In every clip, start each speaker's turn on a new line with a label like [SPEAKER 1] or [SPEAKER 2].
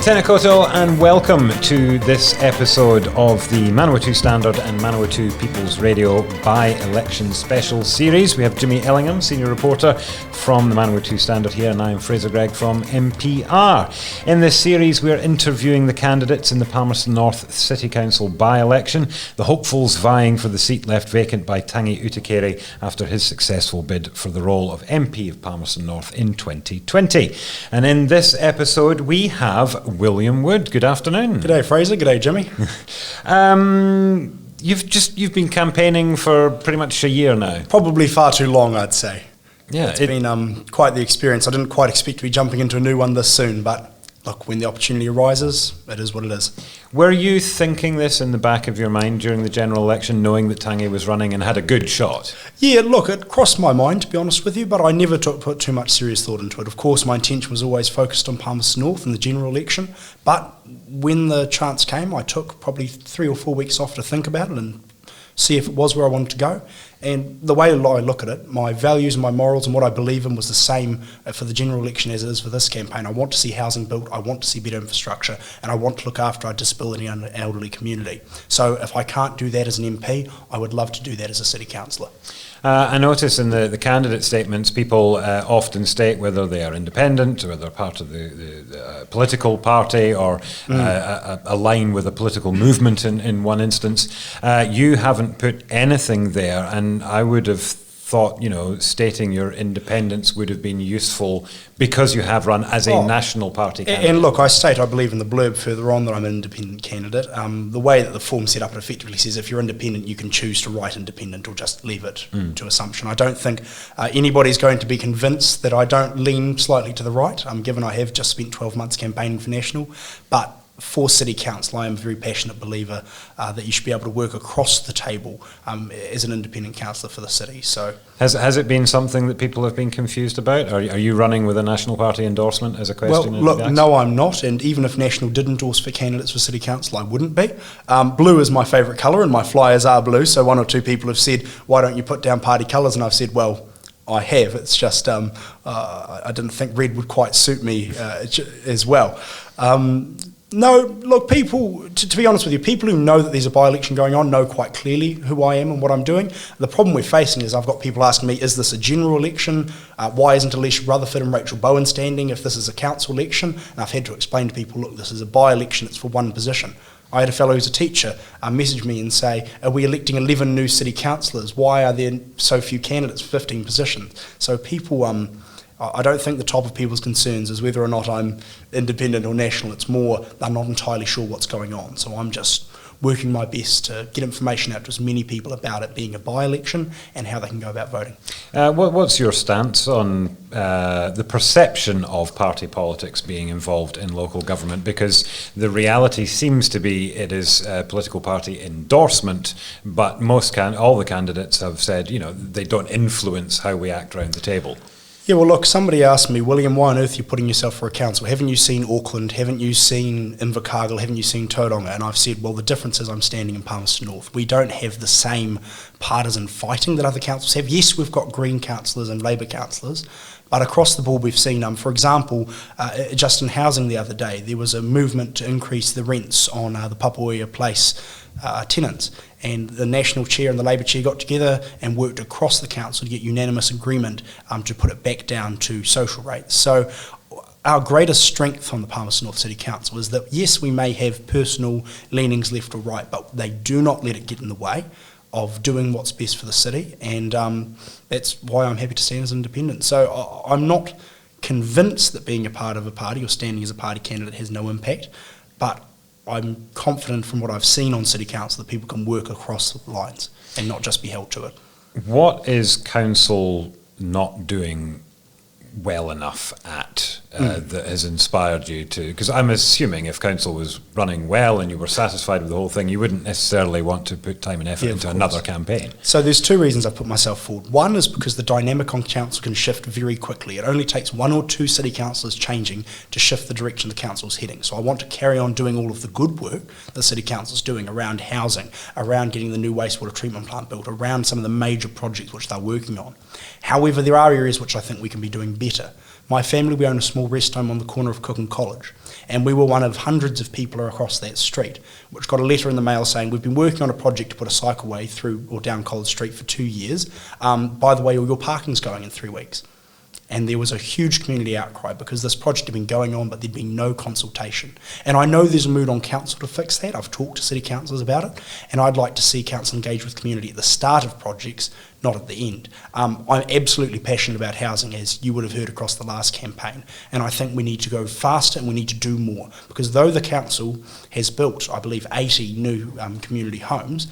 [SPEAKER 1] Tēnā koutou and welcome to this episode of the Manawatū Standard and Manawatū People's Radio By-Election Special Series. We have Jimmy Ellingham, Senior Reporter from the Manawatū Standard here, and I am Fraser Gregg from MPR. In this series we are interviewing the candidates in the Palmerston North City Council by-election, the hopefuls vying for the seat left vacant by Tangi Utikere after his successful bid for the role of MP of Palmerston North in 2020. And in this episode we have William Wood. Good afternoon.
[SPEAKER 2] G'day Fraser, g'day Jimmy.
[SPEAKER 1] You've been campaigning for pretty much a year now.
[SPEAKER 2] Probably far too long, I'd say.
[SPEAKER 1] Yeah,
[SPEAKER 2] it's been quite the experience. I didn't quite expect to be jumping into a new one this soon, but look, when the opportunity arises, it is what it is.
[SPEAKER 1] Were you thinking this in the back of your mind during the general election, knowing that Tangi was running and had a good shot?
[SPEAKER 2] Yeah, look, it crossed my mind, to be honest with you, but I never put too much serious thought into it. Of course, my intention was always focused on Palmerston North in the general election, but when the chance came, I took probably 3 or 4 weeks off to think about it and see if it was where I wanted to go. And the way I look at it, my values and my morals and what I believe in was the same for the general election as it is for this campaign. I want to see housing built, I want to see better infrastructure, and I want to look after our disability and elderly community. So if I can't do that as an MP, I would love to do that as a city councillor.
[SPEAKER 1] I notice in the candidate statements, people often state whether they are independent, or whether they're part of the political party, or align with a political movement in one instance. You haven't put anything there, and I would have thought, stating your independence would have been useful because you have run as a national party candidate.
[SPEAKER 2] And look, I believe in the blurb further on that I'm an independent candidate. The way that the form's set up, it effectively says if you're independent, you can choose to write independent or just leave it to assumption. I don't think anybody's going to be convinced that I don't lean slightly to the right, given I have just spent 12 months campaigning for national, but for City Council, I am a very passionate believer that you should be able to work across the table as an independent councillor for the city. So,
[SPEAKER 1] has it been something that people have been confused about? Are you running with a National Party endorsement as a question?
[SPEAKER 2] Well, look, no, I'm not, and even if National did endorse for candidates for City Council, I wouldn't be. Blue is my favourite colour, and my flyers are blue, so 1 or 2 people have said, why don't you put down party colours? And I've said, well, I have. It's just I didn't think red would quite suit me as well. No, look, people, to be honest with you, people who know that there's a by-election going on know quite clearly who I am and what I'm doing. The problem we're facing is I've got people asking me, is this a general election? Why isn't Alicia Rutherford and Rachel Bowen standing if this is a council election? And I've had to explain to people, look, this is a by-election, it's for one position. I had a fellow who's a teacher message me and say, are we electing 11 new city councillors? Why are there so few candidates for 15 positions? So people... I don't think the top of people's concerns is whether or not I'm independent or national. It's more they're not entirely sure what's going on. So I'm just working my best to get information out to as many people about it being a by-election and how they can go about voting.
[SPEAKER 1] What's your stance on the perception of party politics being involved in local government? Because the reality seems to be it is a political party endorsement, but all the candidates have said, they don't influence how we act around the table.
[SPEAKER 2] Yeah, well, look, somebody asked me, William, why on earth are you putting yourself for a council? Haven't you seen Auckland? Haven't you seen Invercargill? Haven't you seen Tauranga? And I've said, well, the difference is I'm standing in Palmerston North. We don't have the same partisan fighting that other councils have. Yes, we've got Green councillors and Labour councillors, but across the board we've seen, for example, just in housing the other day, there was a movement to increase the rents on the Papaoia Place tenants. And the National Chair and the Labour Chair got together and worked across the council to get unanimous agreement to put it back down to social rates. So our greatest strength on the Palmerston North City Council is that, yes, we may have personal leanings left or right, but they do not let it get in the way of doing what's best for the city, and that's why I'm happy to stand as an independent. So I'm not convinced that being a part of a party or standing as a party candidate has no impact, but I'm confident from what I've seen on City Council that people can work across the lines and not just be held to it.
[SPEAKER 1] What is Council not doing well enough at that has inspired you to, because I'm assuming if council was running well and you were satisfied with the whole thing, you wouldn't necessarily want to put time and effort into another campaign.
[SPEAKER 2] So there's 2 reasons I put myself forward. One is because the dynamic on council can shift very quickly. It only takes 1 or 2 city councillors changing to shift the direction the council's heading. So I want to carry on doing all of the good work the city council's doing around housing, around getting the new wastewater treatment plant built, around some of the major projects which they're working on. However, there are areas which I think we can be doing better. My family, we own a small rest home on the corner of Cook and College, and we were one of hundreds of people across that street, which got a letter in the mail saying, we've been working on a project to put a cycleway through or down College Street for 2 years. By the way, all your parking's going in 3 weeks. And there was a huge community outcry because this project had been going on, but there'd been no consultation. And I know there's a mood on council to fix that. I've talked to city councillors about it, and I'd like to see council engage with community at the start of projects, not at the end. I'm absolutely passionate about housing, as you would have heard across the last campaign, and I think we need to go faster and we need to do more, because though the council has built, I believe, 80 new community homes,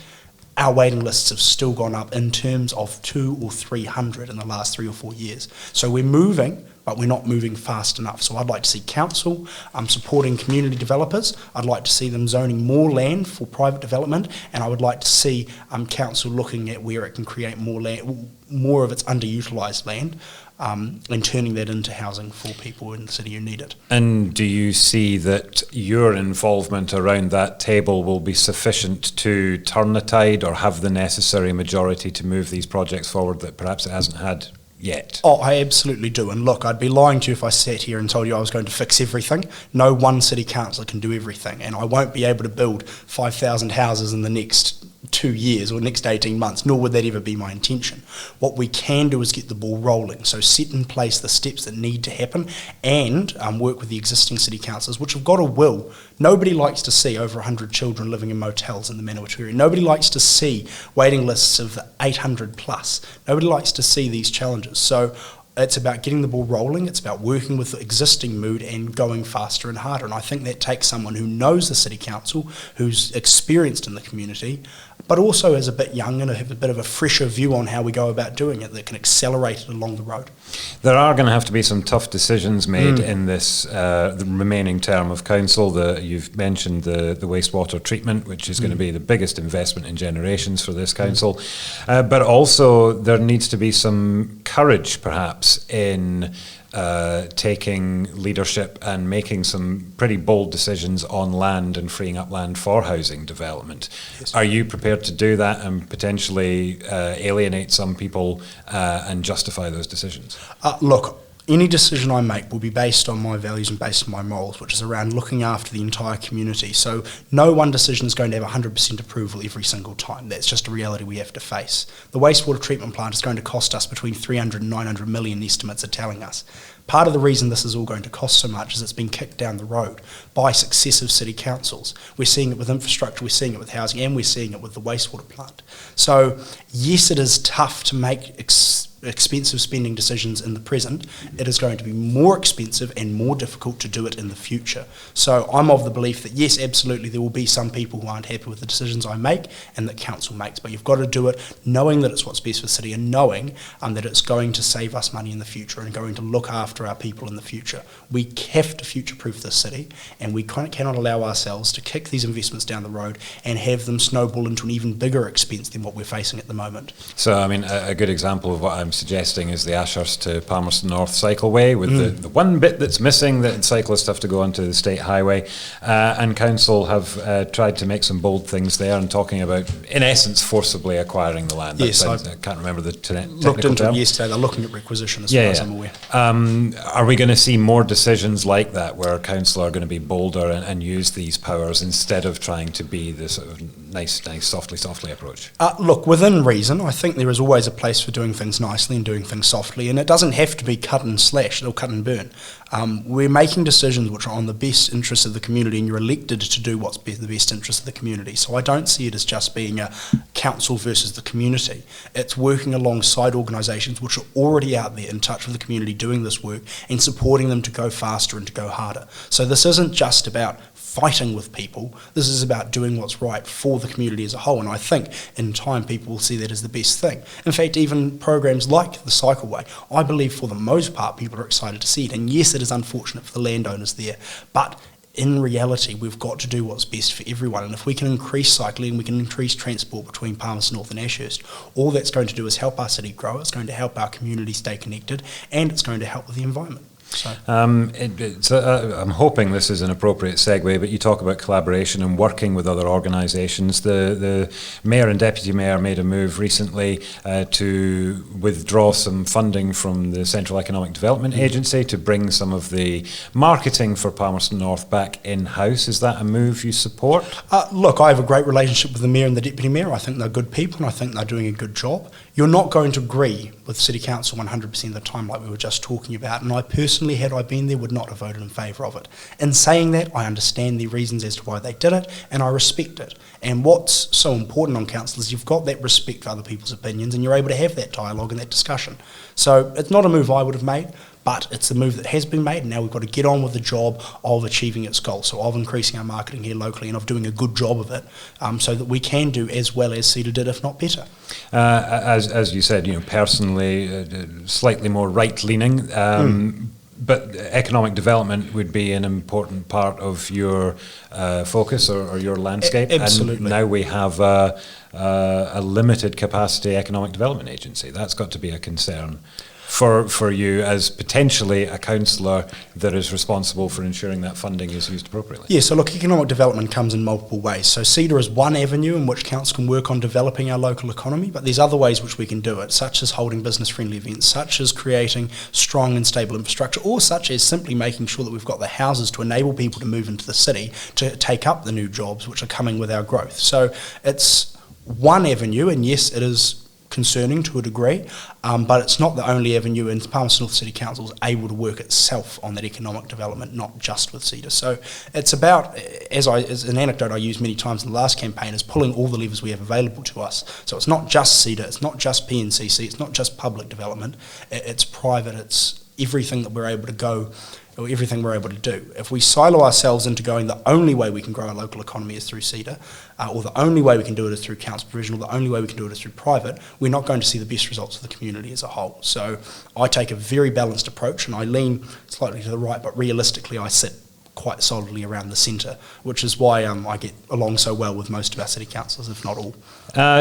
[SPEAKER 2] our waiting lists have still gone up in terms of 200 or 300 in the last 3 or 4 years. So we're moving, but we're not moving fast enough. So I'd like to see council supporting community developers. I'd like to see them zoning more land for private development, and I would like to see council looking at where it can create more land, more of its underutilised land, and turning that into housing for people in the city who need it.
[SPEAKER 1] And do you see that your involvement around that table will be sufficient to turn the tide or have the necessary majority to move these projects forward that perhaps it hasn't had yet?
[SPEAKER 2] Oh, I absolutely do. And look, I'd be lying to you if I sat here and told you I was going to fix everything. No one city councillor can do everything, and I won't be able to build 5,000 houses in the next 2 years or next 18 months, nor would that ever be my intention. What we can do is get the ball rolling, so set in place the steps that need to happen, and work with the existing city councillors, which have got a will. Nobody likes to see over 100 children living in motels in the Manawatū area. Nobody likes to see waiting lists of 800 plus. Nobody likes to see these challenges. So it's about getting the ball rolling, it's about working with the existing mood and going faster and harder. And I think that takes someone who knows the city council, who's experienced in the community, but also is a bit young and have a bit of a fresher view on how we go about doing it that can accelerate it along the road.
[SPEAKER 1] There are going to have to be some tough decisions made in this the remaining term of council. You've mentioned the wastewater treatment, which is going to be the biggest investment in generations for this council. But also there needs to be some courage, perhaps, in taking leadership and making some pretty bold decisions on land and freeing up land for housing development. Yes. Are you prepared to do that and potentially alienate some people and justify those decisions?
[SPEAKER 2] Look, any decision I make will be based on my values and based on my morals, which is around looking after the entire community. So no one decision is going to have 100% approval every single time. That's just a reality we have to face. The wastewater treatment plant is going to cost us between 300 and 900 million, estimates are telling us. Part of the reason this is all going to cost so much is it's been kicked down the road by successive city councils. We're seeing it with infrastructure, we're seeing it with housing, and we're seeing it with the wastewater plant. So yes, it is tough to make expensive spending decisions in the present. It is going to be more expensive and more difficult to do it in the future. So I'm of the belief that yes, absolutely, there will be some people who aren't happy with the decisions I make and that council makes, but you've got to do it knowing that it's what's best for the city and knowing that it's going to save us money in the future and going to look after our people in the future. We have to future-proof this city, and we cannot allow ourselves to kick these investments down the road and have them snowball into an even bigger expense than what we're facing at the moment.
[SPEAKER 1] So, I mean, a good example of what I'm suggesting is the Ashurst to Palmerston North cycleway with the one bit that's missing that cyclists have to go onto the state highway, and council have tried to make some bold things there and talking about, in essence, forcibly acquiring the land.
[SPEAKER 2] Yes,
[SPEAKER 1] I can't remember the technical
[SPEAKER 2] looked into
[SPEAKER 1] term.
[SPEAKER 2] it yesterday. They're looking at requisition as far as I'm aware.
[SPEAKER 1] Are we going to see more decisions like that where council are going to be bolder and use these powers instead of trying to be the sort of nice, softly approach?
[SPEAKER 2] Look, within reason, I think there is always a place for doing things nicely and doing things softly, and it doesn't have to be cut and slash or cut and burn. We're making decisions which are on the best interests of the community, and you're elected to do what's the best interest of the community. So I don't see it as just being a council versus the community. It's working alongside organisations which are already out there in touch with the community doing this work and supporting them to go faster and to go harder. So this isn't just about fighting with people, this is about doing what's right for the community as a whole, and I think in time people will see that as the best thing. In fact, even programs like the cycleway, I believe for the most part people are excited to see it, and yes, it is unfortunate for the landowners there, but in reality we've got to do what's best for everyone, and if we can increase cycling, we can increase transport between Palmerston North and Ashurst, all that's going to do is help our city grow, it's going to help our community stay connected, and it's going to help with the environment. So.
[SPEAKER 1] I'm hoping this is an appropriate segue, but you talk about collaboration and working with other organisations. The Mayor and Deputy Mayor made a move recently to withdraw some funding from the Central Economic Development Agency to bring some of the marketing for Palmerston North back in-house. Is that a move you support?
[SPEAKER 2] Look, I have a great relationship with the Mayor and the Deputy Mayor. I think they're good people and I think they're doing a good job. You're not going to agree with City Council 100% of the time like we were just talking about, and I personally, had I been there, would not have voted in favour of it. In saying that, I understand the reasons as to why they did it, and I respect it. And what's so important on council is you've got that respect for other people's opinions and you're able to have that dialogue and that discussion. So it's not a move I would have made, but it's a move that has been made, and now we've got to get on with the job of achieving its goal, so of increasing our marketing here locally and of doing a good job of it, so that we can do as well as CEDA did, if not better.
[SPEAKER 1] As you said, personally, slightly more right-leaning, but economic development would be an important part of your focus or your landscape.
[SPEAKER 2] Absolutely.
[SPEAKER 1] And now we have a limited capacity economic development agency. That's got to be a concern for you as potentially a councillor that is responsible for ensuring that funding is used appropriately.
[SPEAKER 2] Yeah, so look, economic development comes in multiple ways. So CEDA is one avenue in which council can work on developing our local economy, but there's other ways which we can do it, such as holding business-friendly events, such as creating strong and stable infrastructure, or such as simply making sure that we've got the houses to enable people to move into the city to take up the new jobs which are coming with our growth. So it's one avenue, and yes, it is concerning to a degree, but it's not the only avenue, and Palmerston North City Council is able to work itself on that economic development, not just with CEDA. So it's about, as an anecdote I used many times in the last campaign, is pulling all the levers we have available to us. So it's not just CEDA, it's not just PNCC, it's not just public development, it's private, it's everything that we're able to go, or everything we're able to do. If we silo ourselves into going the only way we can grow our local economy is through CEDA, or the only way we can do it is through council provision, or the only way we can do it is through private, we're not going to see the best results for the community as a whole. So I take a very balanced approach, and I lean slightly to the right, but realistically I sit quite solidly around the centre, which is why I get along so well with most of our city councillors, if not all.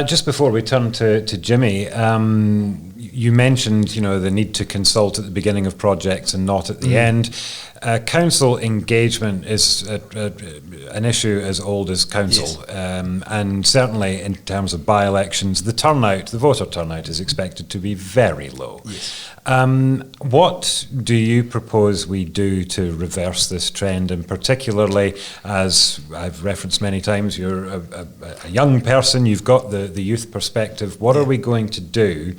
[SPEAKER 1] Just before we turn to Jimmy, you mentioned the need to consult at the beginning of projects and not at the end. Council engagement is an issue as old as council, yes. And certainly in terms of by-elections, the voter turnout is expected to be very low. Yes. What do you propose we do to reverse this trend, and particularly, as I've referenced many times, you're a young person, you've got the youth perspective. What are we going to do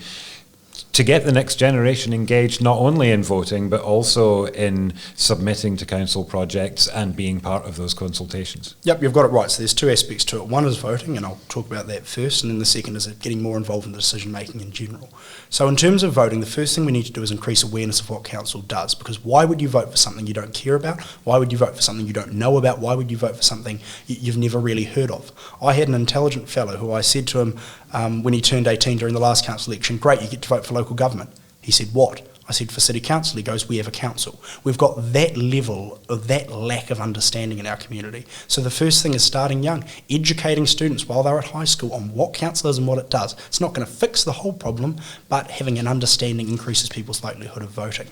[SPEAKER 1] to get the next generation engaged, not only in voting, but also in submitting to council projects and being part of those consultations? Yep,
[SPEAKER 2] you've got it right. So there's two aspects to it. One is voting, and I'll talk about that first, and then the second is getting more involved in the decision making in general. So in terms of voting, the first thing we need to do is increase awareness of what council does, because why would you vote for something you don't care about? Why would you vote for something you don't know about? Why would you vote for something you've never really heard of? I had an intelligent fellow who I said to him when he turned 18 during the last council election, great, you get to vote for local government. He said, what? I said, for city council. He goes, we have a council. We've got that level of that lack of understanding in our community. So the first thing is starting young, educating students while they're at high school on what council is and what it does. It's not going to fix the whole problem, but having an understanding increases people's likelihood of voting.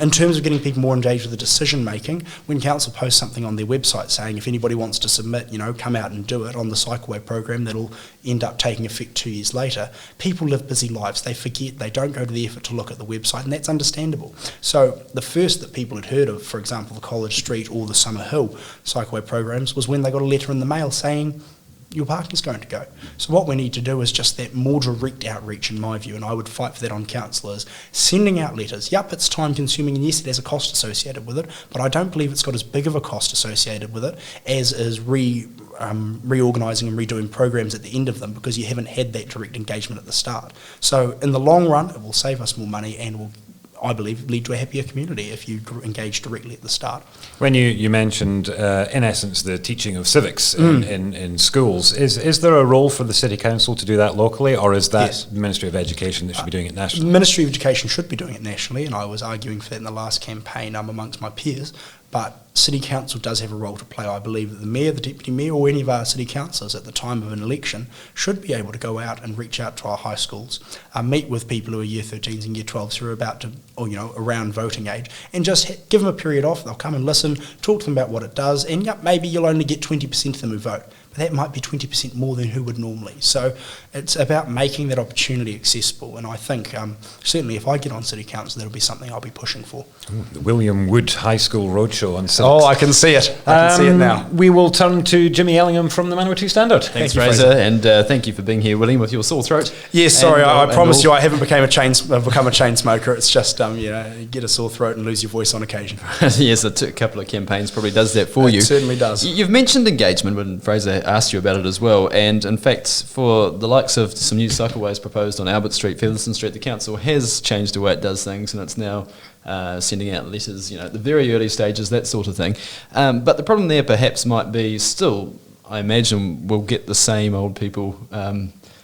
[SPEAKER 2] In terms of getting people more engaged with the decision making, when council posts something on their website saying if anybody wants to submit, come out and do it on the Cycleway program that'll end up taking effect 2 years later, people live busy lives. They forget, they don't go to the effort to look at the website, and that's understandable. So the first that people had heard of, for example, the College Street or the Summer Hill Cycleway programs was when they got a letter in the mail saying your parking's going to go. So what we need to do is just that more direct outreach, in my view, and I would fight for that on councillors, sending out letters. Yep, it's time consuming, and yes, it has a cost associated with it, but I don't believe it's got as big of a cost associated with it as is reorganising and redoing programs at the end of them, because you haven't had that direct engagement at the start. So in the long run, it will save us more money and will, I believe, lead to a happier community if you engage directly at the start.
[SPEAKER 1] When you mentioned, in essence, the teaching of civics in schools, is there a role for the City Council to do that locally, or is that yes. the Ministry of Education that should be doing it nationally?
[SPEAKER 2] The Ministry of Education should be doing it nationally, and I was arguing for that in the last campaign amongst my peers. but City Council does have a role to play. I believe that the Mayor, the Deputy Mayor, or any of our City Councillors at the time of an election should be able to go out and reach out to our high schools, meet with people who are Year 13s and Year 12s who are about to, or around voting age, and just give them a period off. They'll come and listen, talk to them about what it does, and maybe you'll only get 20% of them who vote. That might be 20% more than who would normally. So it's about making that opportunity accessible, and I think certainly if I get on City Council, that'll be something I'll be pushing for.
[SPEAKER 1] The William Wood High School Roadshow on Civics.
[SPEAKER 2] Oh, I can see it. I can see it now.
[SPEAKER 1] We will turn to Jimmy Ellingham from the Manawatū Standard.
[SPEAKER 3] Thanks, Fraser, and thank you for being here, William, with your sore throat.
[SPEAKER 2] Yes, sorry, I promise you I haven't become a chain smoker. It's just, you get a sore throat and lose your voice on occasion.
[SPEAKER 3] Yes, a couple of campaigns probably does that for you. It
[SPEAKER 2] certainly does.
[SPEAKER 3] You've mentioned engagement when Fraser asked you about it as well, and in fact, for the likes of some new cycleways proposed on Albert Street, Featherston Street, the council has changed the way it does things, and it's now sending out letters, at the very early stages, that sort of thing. But the problem there perhaps might be still, I imagine, we'll get the same old people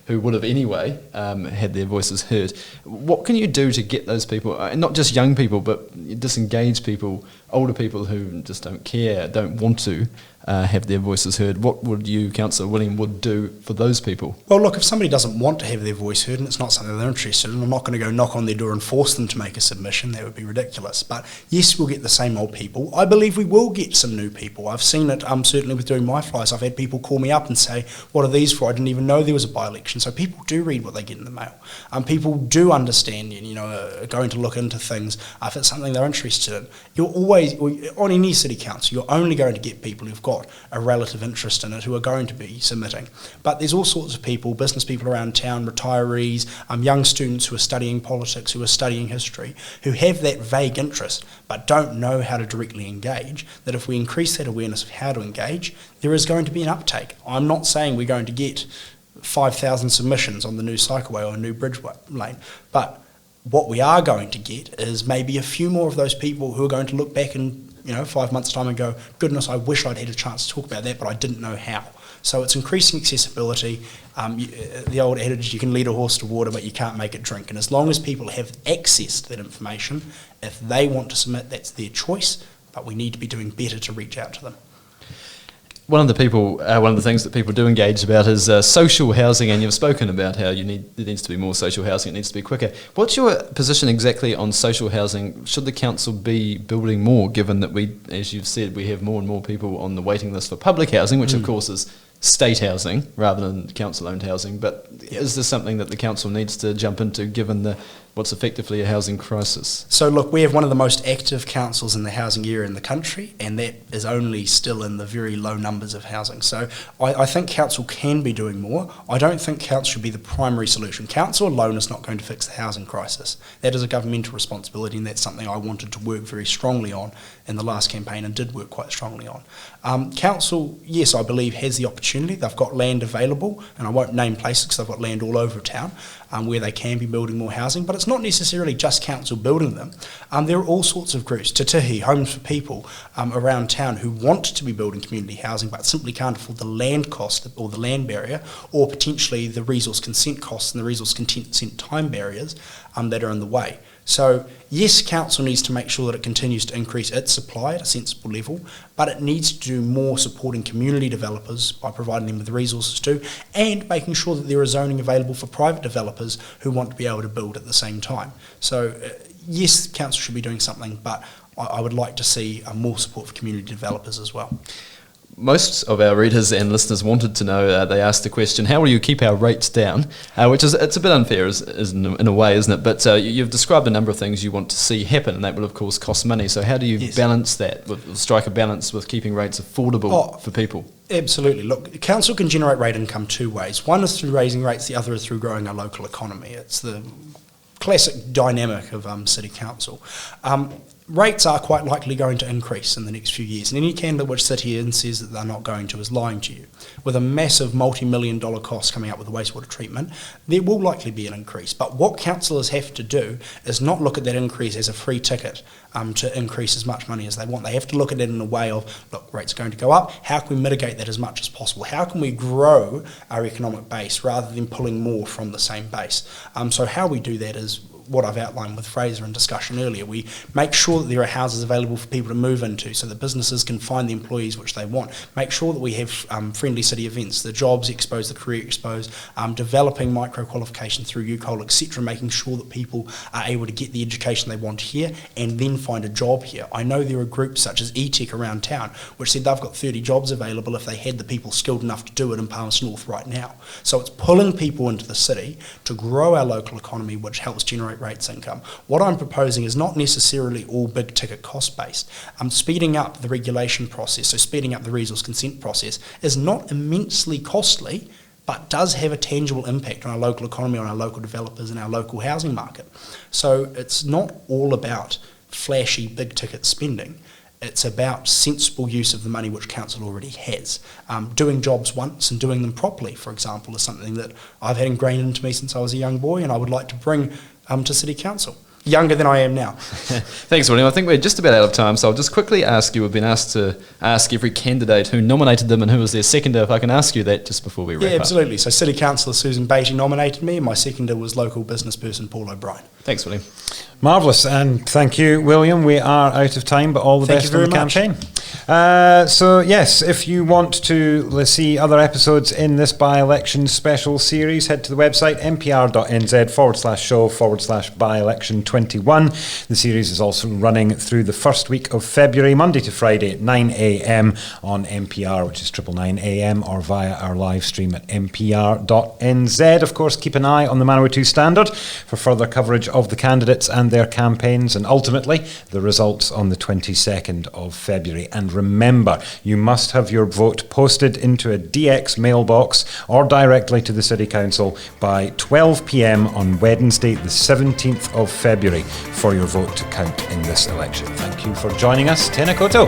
[SPEAKER 3] who would have anyway had their voices heard. What can you do to get those people, not just young people, but disengaged people, older people who just don't care, don't want to have their voices heard? What would you, Councillor William Wood, do for those people?
[SPEAKER 2] Well, look, if somebody doesn't want to have their voice heard and it's not something they're interested in, I'm not going to go knock on their door and force them to make a submission. That would be ridiculous. But yes, we'll get the same old people. I believe we will get some new people. I've seen it certainly with doing my flyers. I've had people call me up and say, what are these for? I didn't even know there was a by-election. So people do read what they get in the mail. People do understand, are going to look into things if it's something they're interested in. You're always, on any city council, you're only going to get people who've got a relative interest in it who are going to be submitting. But there's all sorts of people, business people around town, retirees, young students who are studying politics, who are studying history, who have that vague interest but don't know how to directly engage, that if we increase that awareness of how to engage, there is going to be an uptake. I'm not saying we're going to get 5,000 submissions on the new cycleway or a new bridge lane, but what we are going to get is maybe a few more of those people who are going to look back in 5 months' time and go, goodness, I wish I'd had a chance to talk about that, but I didn't know how. So it's increasing accessibility. The old adage, you can lead a horse to water, but you can't make it drink. And as long as people have access to that information, if they want to submit, that's their choice, but we need to be doing better to reach out to them.
[SPEAKER 3] One of the things that people do engage about is social housing, and you've spoken about how there needs to be more social housing, it needs to be quicker. What's your position exactly on social housing? Should the council be building more, given that we, as you've said, we have more and more people on the waiting list for public housing, which of course is state housing rather than council-owned housing, but is this something that the council needs to jump into, given what's effectively a housing crisis?
[SPEAKER 2] So look, we have one of the most active councils in the housing area in the country, and that is only still in the very low numbers of housing. So I think council can be doing more. I don't think council should be the primary solution. Council alone is not going to fix the housing crisis. That is a governmental responsibility, and that's something I wanted to work very strongly on in the last campaign and did work quite strongly on. Council, yes, I believe has the opportunity. They've got land available, and I won't name places because they've got land all over town where they can be building more housing, but it's not necessarily just council building them. There are all sorts of groups, Te Tihi, Homes for People, around town who want to be building community housing but simply can't afford the land cost or the land barrier, or potentially the resource consent costs and the resource consent time barriers that are in the way. So yes, council needs to make sure that it continues to increase its supply at a sensible level, but it needs to do more supporting community developers by providing them with the resources too, and making sure that there is zoning available for private developers who want to be able to build at the same time. So yes, council should be doing something, but I would like to see more support for community developers as well.
[SPEAKER 3] Most of our readers and listeners wanted to know, they asked the question, how will you keep our rates down? Which is, it's a bit unfair in a way, isn't it? But you've described a number of things you want to see happen, and that will of course cost money. So how do you balance that, strike a balance with keeping rates affordable for people? Absolutely.
[SPEAKER 2] Look, the council can generate rate income two ways. One is through raising rates, the other is through growing our local economy. It's the classic dynamic of city council. Rates are quite likely going to increase in the next few years, and any candidate which sits here and says that they're not going to is lying to you. With a massive multi-million-dollar cost coming up with the wastewater treatment, there will likely be an increase. But what councillors have to do is not look at that increase as a free ticket to increase as much money as they want. They have to look at it in a way of, look, rates are going to go up, how can we mitigate that as much as possible? How can we grow our economic base rather than pulling more from the same base? So how we do that is what I've outlined with Fraser in discussion earlier. We make sure that there are houses available for people to move into so that businesses can find the employees which they want. Make sure that we have friendly city events, the Jobs Expos, the Career Expos, developing micro-qualification through UCOL, etc., making sure that people are able to get the education they want here and then find a job here. I know there are groups such as eTech around town which said they've got 30 jobs available if they had the people skilled enough to do it in Palmerston North right now. So it's pulling people into the city to grow our local economy, which helps generate rates income. What I'm proposing is not necessarily all big ticket cost based. Speeding up the regulation process, so speeding up the resource consent process, is not immensely costly, but does have a tangible impact on our local economy, on our local developers and our local housing market. So it's not all about flashy big ticket spending. It's about sensible use of the money which council already has. Doing jobs once and doing them properly, for example, is something that I've had ingrained into me since I was a young boy, and I would like to bring to City Council. Younger than I am now.
[SPEAKER 3] Thanks, William. I think we're just about out of time, so I'll just quickly ask you, we've been asked to ask every candidate who nominated them and who was their seconder, if I can ask you that just before we wrap up.
[SPEAKER 2] Yeah, absolutely. So City Councillor Susan Beattie nominated me, and my seconder was local business person Paul O'Brien.
[SPEAKER 3] Thanks, William.
[SPEAKER 1] Marvellous, and thank you, William. We are out of time, but all the best for the campaign. So yes, if you want to see other episodes in this by-election special series, head to the website npr.nz/by-election21. The series is also running through the first week of February, Monday to Friday at 9 a.m. on NPR, which is 999 AM, or via our live stream at npr.nz. Of course, keep an eye on the Manawatū Standard for further coverage of the candidates and their campaigns, and ultimately the results on the 22nd of February. And remember, you must have your vote posted into a DX mailbox or directly to the City Council by 12 p.m. on Wednesday the 17th of February for your vote to count in this election. Thank you for joining us. Tēnā koutou.